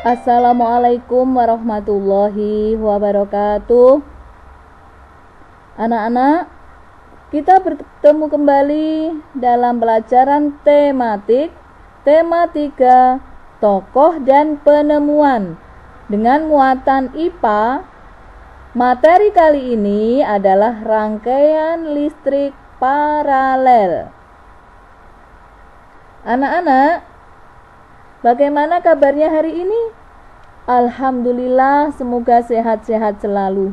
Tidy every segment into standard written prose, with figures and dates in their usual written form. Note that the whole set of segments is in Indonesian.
Assalamualaikum warahmatullahi wabarakatuh. Anak-anak, kita bertemu kembali dalam pelajaran tematik tema 3 tokoh dan penemuan dengan muatan IPA. Materi kali ini adalah rangkaian listrik paralel. Anak-anak, bagaimana kabarnya hari ini? Alhamdulillah, semoga sehat-sehat selalu.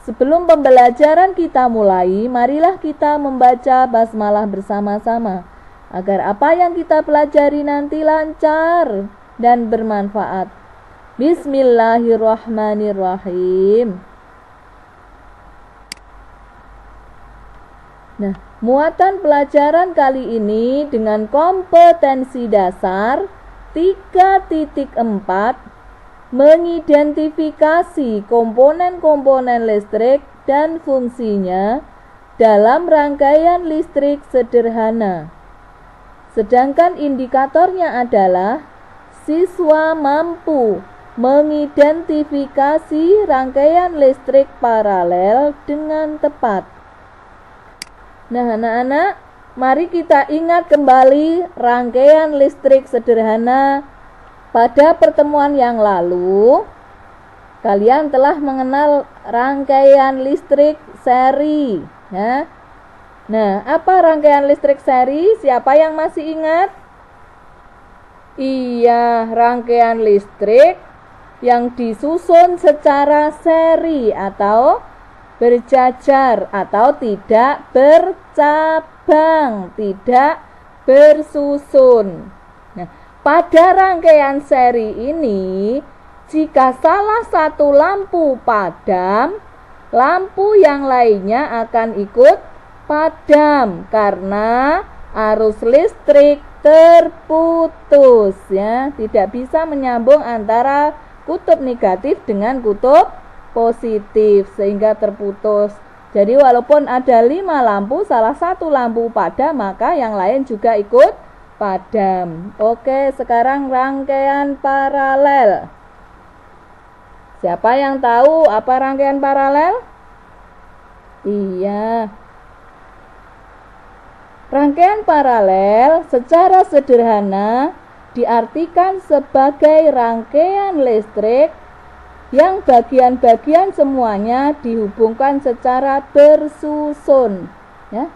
Sebelum pembelajaran kita mulai, marilah kita membaca basmalah bersama-sama agar apa yang kita pelajari nanti lancar dan bermanfaat. Bismillahirrahmanirrahim. Nah, muatan pelajaran kali ini dengan kompetensi dasar 3.4 mengidentifikasi komponen-komponen listrik dan fungsinya dalam rangkaian listrik sederhana. Sedangkan indikatornya adalah siswa mampu mengidentifikasi rangkaian listrik paralel dengan tepat. Nah, anak-anak, mari kita ingat kembali rangkaian listrik sederhana. Pada pertemuan yang lalu, kalian telah mengenal rangkaian listrik seri. Ya. Nah, apa rangkaian listrik seri? Siapa yang masih ingat? Iya, rangkaian listrik yang disusun secara seri atau berjajar atau tidak bercabang, tidak bersusun. Nah, pada rangkaian seri ini, jika salah satu lampu padam, lampu yang lainnya akan ikut padam karena arus listrik terputus, ya. Tidak bisa menyambung antara kutub negatif dengan kutub positif sehingga terputus. Jadi walaupun ada 5 lampu, salah satu lampu padam, maka yang lain juga ikut padam. Oke, sekarang rangkaian paralel. Siapa yang tahu apa rangkaian paralel? Iya. Rangkaian paralel secara sederhana diartikan sebagai rangkaian listrik yang bagian-bagian semuanya dihubungkan secara bersusun, ya.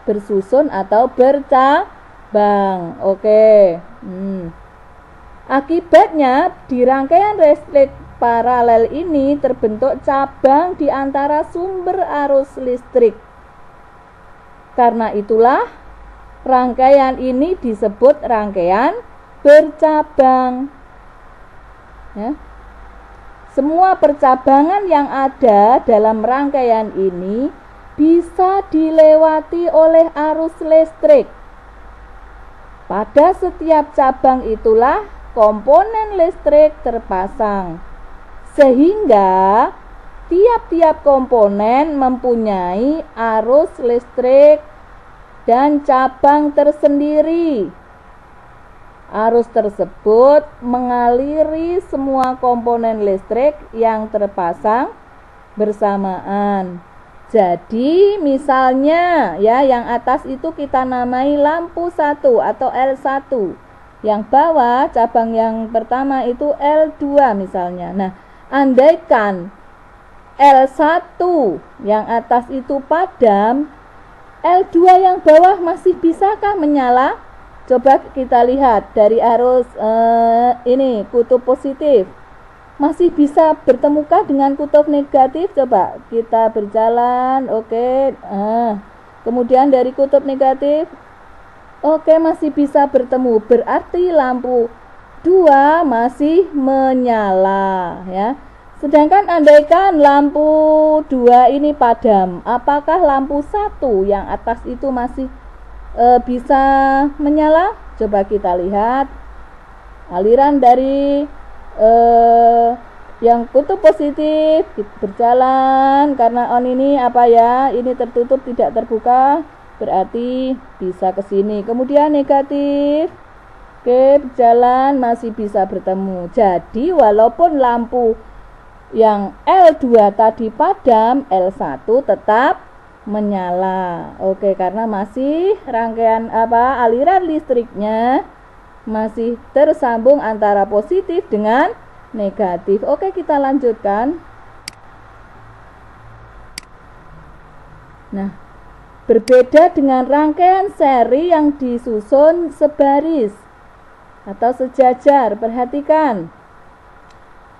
Bersusun atau bercabang. Oke. Akibatnya di rangkaian listrik paralel ini terbentuk cabang di antara sumber arus listrik. Karena itulah rangkaian ini disebut rangkaian bercabang. Ya. Semua percabangan yang ada dalam rangkaian ini bisa dilewati oleh arus listrik. Pada setiap cabang itulah komponen listrik terpasang, sehingga tiap-tiap komponen mempunyai arus listrik dan cabang tersendiri. Arus tersebut mengaliri semua komponen listrik yang terpasang bersamaan. Jadi misalnya ya, yang atas itu kita namai lampu 1 atau L1. Yang bawah cabang yang pertama itu L2 misalnya. Nah, andaikan L1 yang atas itu padam, L2 yang bawah masih bisakah menyala? Coba kita lihat dari arus ini kutub positif. Masih bisa bertemukah dengan kutub negatif? Coba kita berjalan. Oke. Kemudian dari kutub negatif, oke, masih bisa bertemu. Berarti lampu 2 masih menyala, ya. Sedangkan andaikan lampu 2 ini padam, apakah lampu 1 yang atas itu masih bisa menyala? Coba kita lihat aliran dari yang kutub positif berjalan, karena on ini apa ya, ini tertutup tidak terbuka, berarti bisa ke sini. Kemudian negatif Oke, berjalan masih bisa bertemu. Jadi walaupun lampu yang L2 tadi padam, L1 tetap menyala. Oke, karena masih rangkaian aliran listriknya masih tersambung antara positif dengan negatif. Oke, kita lanjutkan. Nah, berbeda dengan rangkaian seri yang disusun sebaris atau sejajar. Perhatikan.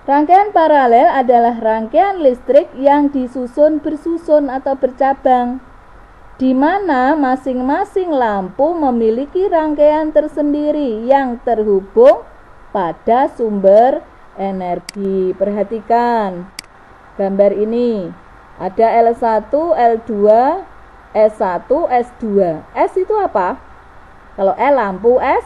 Rangkaian paralel adalah rangkaian listrik yang disusun bersusun atau bercabang, di mana masing-masing lampu memiliki rangkaian tersendiri yang terhubung pada sumber energi. Perhatikan gambar ini. Ada L1, L2, S1, S2. S itu apa? Kalau L lampu, S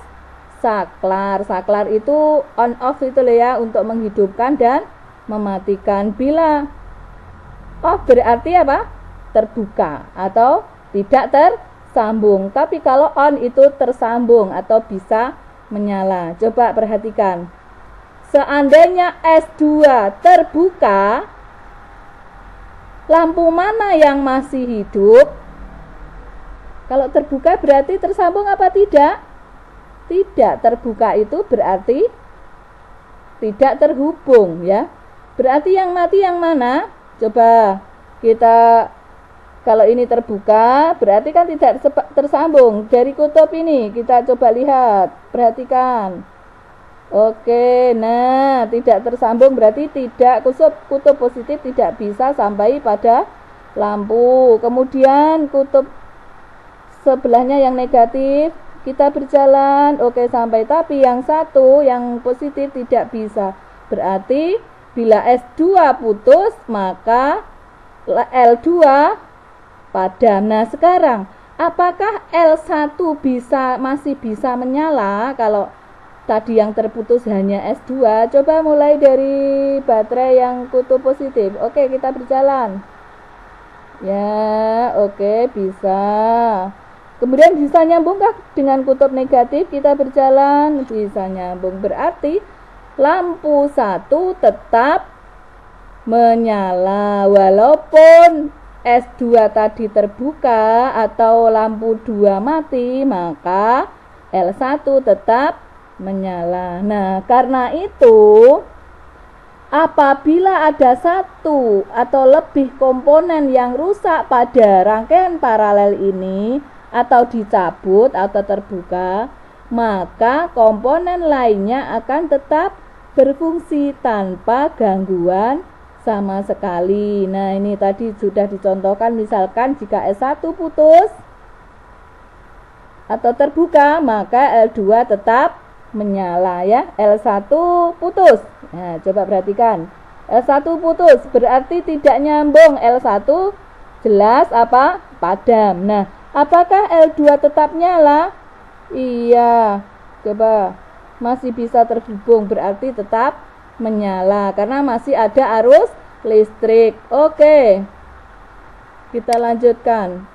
saklar. Saklar itu on off itu loh ya, untuk menghidupkan dan mematikan. Bila off berarti apa? Terbuka atau tidak tersambung. Tapi kalau on itu tersambung atau bisa menyala. Coba perhatikan. Seandainya S2 terbuka, lampu mana yang masih hidup? Kalau terbuka berarti tersambung apa tidak? Tidak. Terbuka itu berarti tidak terhubung ya. Berarti yang mati yang mana? Coba kita, kalau ini terbuka berarti kan tidak tersambung. Dari kutub ini kita coba lihat, perhatikan. Oke, nah tidak tersambung berarti tidak, kutub positif tidak bisa sampai pada lampu. Kemudian kutub sebelahnya yang negatif kita berjalan, oke sampai, tapi yang satu yang positif tidak bisa. Berarti bila S2 putus maka L2 padam. Nah sekarang apakah L1 masih bisa menyala kalau tadi yang terputus hanya S2? Coba mulai dari baterai yang kutub positif. Oke, kita berjalan. Ya, oke, bisa. Kemudian bisa nyambungkah dengan kutub negatif? Kita berjalan, bisa nyambung. Berarti lampu 1 tetap menyala walaupun S2 tadi terbuka atau lampu 2 mati, maka L1 tetap menyala. Nah, karena itu apabila ada satu atau lebih komponen yang rusak pada rangkaian paralel ini atau dicabut atau terbuka, maka komponen lainnya akan tetap berfungsi tanpa gangguan sama sekali. Nah, ini tadi sudah dicontohkan, misalkan jika S1 putus atau terbuka, maka L2 tetap menyala ya. L1 putus. Nah, coba perhatikan. L1 putus berarti tidak nyambung. L1 jelas apa? Padam. Nah, apakah L2 tetap nyala? Iya. Coba, masih bisa terhubung, berarti tetap menyala karena masih ada arus listrik. Oke. Kita lanjutkan.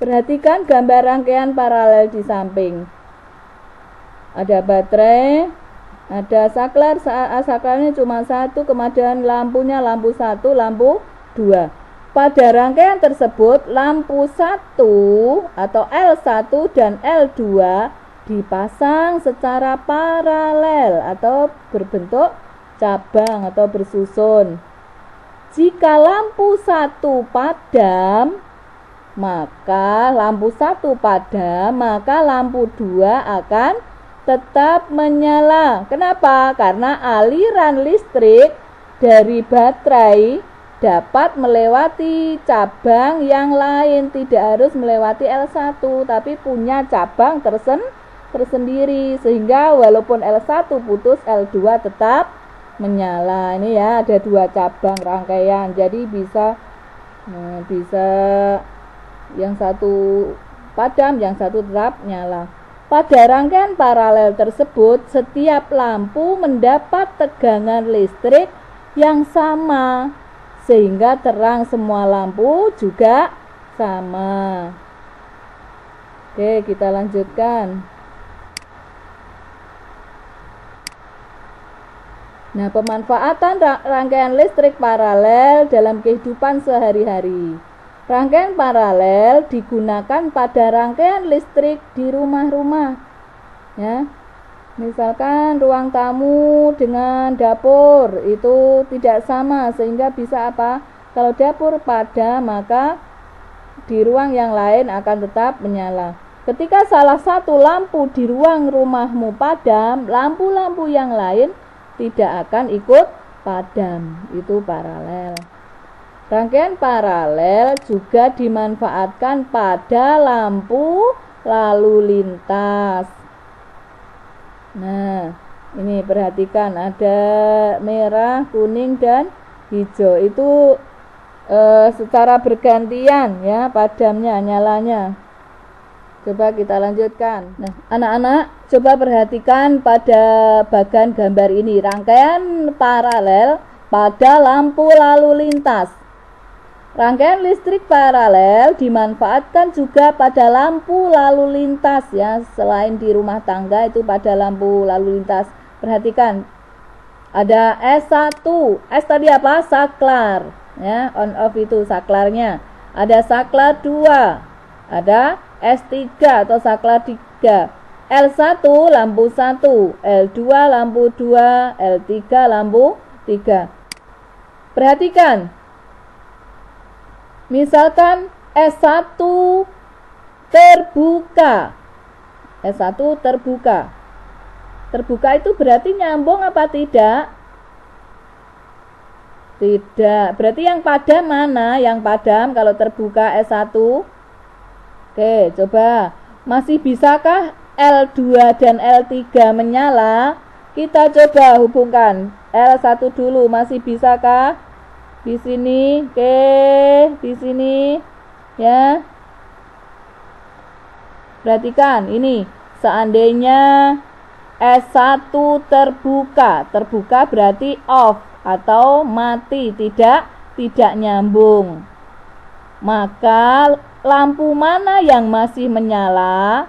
Perhatikan gambar rangkaian paralel di samping. Ada baterai, ada saklar. Saklarnya cuma satu, kemudian lampunya lampu 1, lampu 2. Pada rangkaian tersebut, lampu 1 atau L1 dan L2 dipasang secara paralel atau berbentuk cabang atau bersusun. Jika lampu 1 padam, maka lampu 1 padam, maka lampu 2 akan tetap menyala. Kenapa? Karena aliran listrik dari baterai dapat melewati cabang yang lain, tidak harus melewati L1, tapi punya cabang tersendiri, sehingga walaupun L1 putus, L2 tetap menyala. Ini ya, ada 2 cabang rangkaian, jadi bisa yang satu padam, yang satu tetap nyala. Pada rangkaian paralel tersebut, setiap lampu mendapat tegangan listrik yang sama, sehingga terang semua lampu juga sama. Oke, kita lanjutkan. Nah, pemanfaatan rangkaian listrik paralel dalam kehidupan sehari-hari. Rangkaian paralel digunakan pada rangkaian listrik di rumah-rumah. Ya. Misalkan ruang tamu dengan dapur itu tidak sama, sehingga bisa apa? Kalau dapur padam, maka di ruang yang lain akan tetap menyala. Ketika salah satu lampu di ruang rumahmu padam, lampu-lampu yang lain tidak akan ikut padam. Itu paralel. Rangkaian paralel juga dimanfaatkan pada lampu lalu lintas. Nah, ini perhatikan, ada merah, kuning, dan hijau. Itu secara bergantian ya padamnya, nyalanya. Coba kita lanjutkan. Nah, anak-anak coba perhatikan pada bagian gambar ini, rangkaian paralel pada lampu lalu lintas. Rangkaian listrik paralel dimanfaatkan juga pada lampu lalu lintas ya, selain di rumah tangga itu pada lampu lalu lintas. Perhatikan, ada S1, S tadi apa? Saklar ya, on off itu saklarnya. Ada saklar 2, ada S3 atau saklar 3. L1 lampu 1, L2 lampu 2, L3 lampu 3. Perhatikan, misalkan S1 terbuka. S1 terbuka. Terbuka itu berarti nyambung apa tidak? Tidak. Berarti yang padam mana? Yang padam kalau terbuka S1. Oke, coba. Masih bisakah L2 dan L3 menyala? Kita coba hubungkan. L1 dulu, masih bisakah? Di sini, oke, di sini ya. Perhatikan ini, seandainya S1 terbuka berarti off atau mati, tidak nyambung. Maka lampu mana yang masih menyala?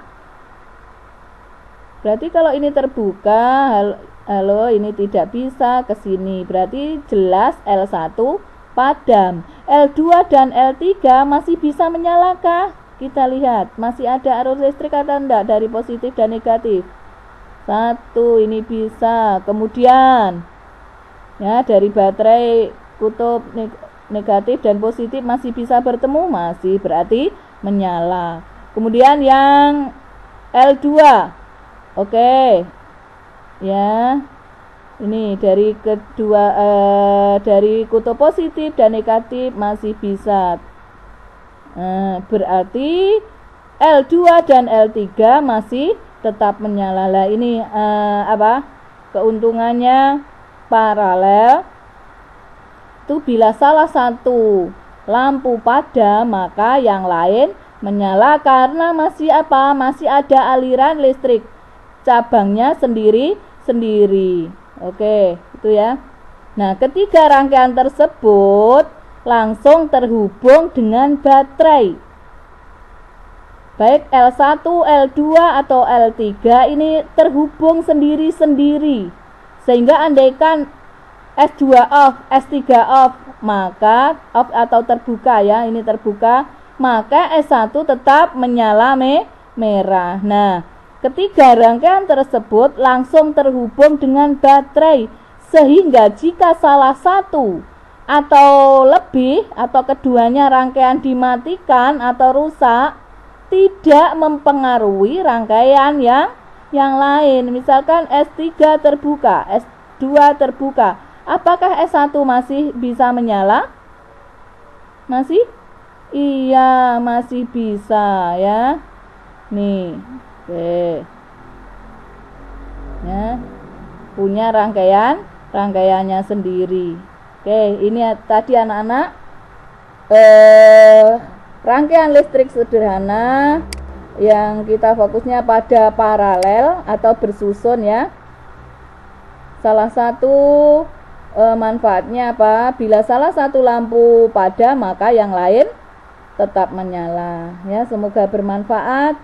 Berarti kalau ini terbuka, halo, ini tidak bisa ke sini. Berarti jelas L1 padam. L2 dan L3 masih bisa menyalakah? Kita lihat, masih ada arus listrik atau enggak dari positif dan negatif? 1, ini bisa. Kemudian ya, dari baterai kutub negatif dan positif masih bisa bertemu, masih, berarti menyala. Kemudian yang L2. Oke. Ya, ini dari dari kutub positif dan negatif masih bisa. Berarti L2 dan L3 masih tetap menyala. Lah ini apa? Keuntungannya paralel itu bila salah satu lampu padam maka yang lain menyala karena masih apa? Masih ada aliran listrik cabangnya sendiri. Oke, itu ya. Nah, ketiga rangkaian tersebut langsung terhubung dengan baterai. Baik L1, L2 atau L3 ini terhubung sendiri-sendiri. Sehingga andaikan S2 off, S3 off, maka off atau terbuka ya, ini terbuka, maka S1 tetap menyala merah. Nah, ketiga rangkaian tersebut langsung terhubung dengan baterai, sehingga jika salah satu atau lebih atau keduanya rangkaian dimatikan atau rusak, tidak mempengaruhi rangkaian yang lain. Misalkan S3 terbuka, S2 terbuka, apakah S1 masih bisa menyala? Masih? Iya, masih bisa ya. Nih. Oke. Ya. Punya rangkaiannya sendiri. Oke, ini tadi anak-anak rangkaian listrik sederhana yang kita fokusnya pada paralel atau bersusun ya. Salah satu manfaatnya apa? Bila salah satu lampu padam maka yang lain tetap menyala ya. Semoga bermanfaat.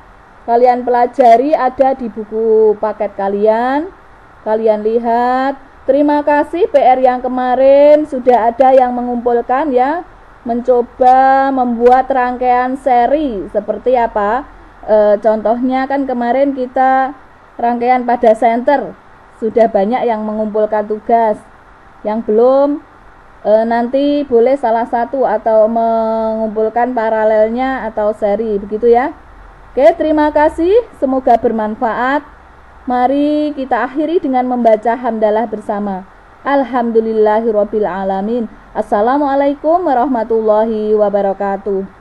Kalian pelajari, ada di buku paket kalian lihat Terima kasih PR yang kemarin sudah ada yang mengumpulkan ya, mencoba membuat rangkaian seri seperti apa. Contohnya kan kemarin kita rangkaian pada center, sudah banyak yang mengumpulkan tugas. Yang belum nanti boleh salah satu atau mengumpulkan paralelnya atau seri, begitu ya. Oke, terima kasih, semoga bermanfaat. Mari kita akhiri dengan membaca hamdalah bersama. Alhamdulillahirabbil alamin. Assalamualaikum warahmatullahi wabarakatuh.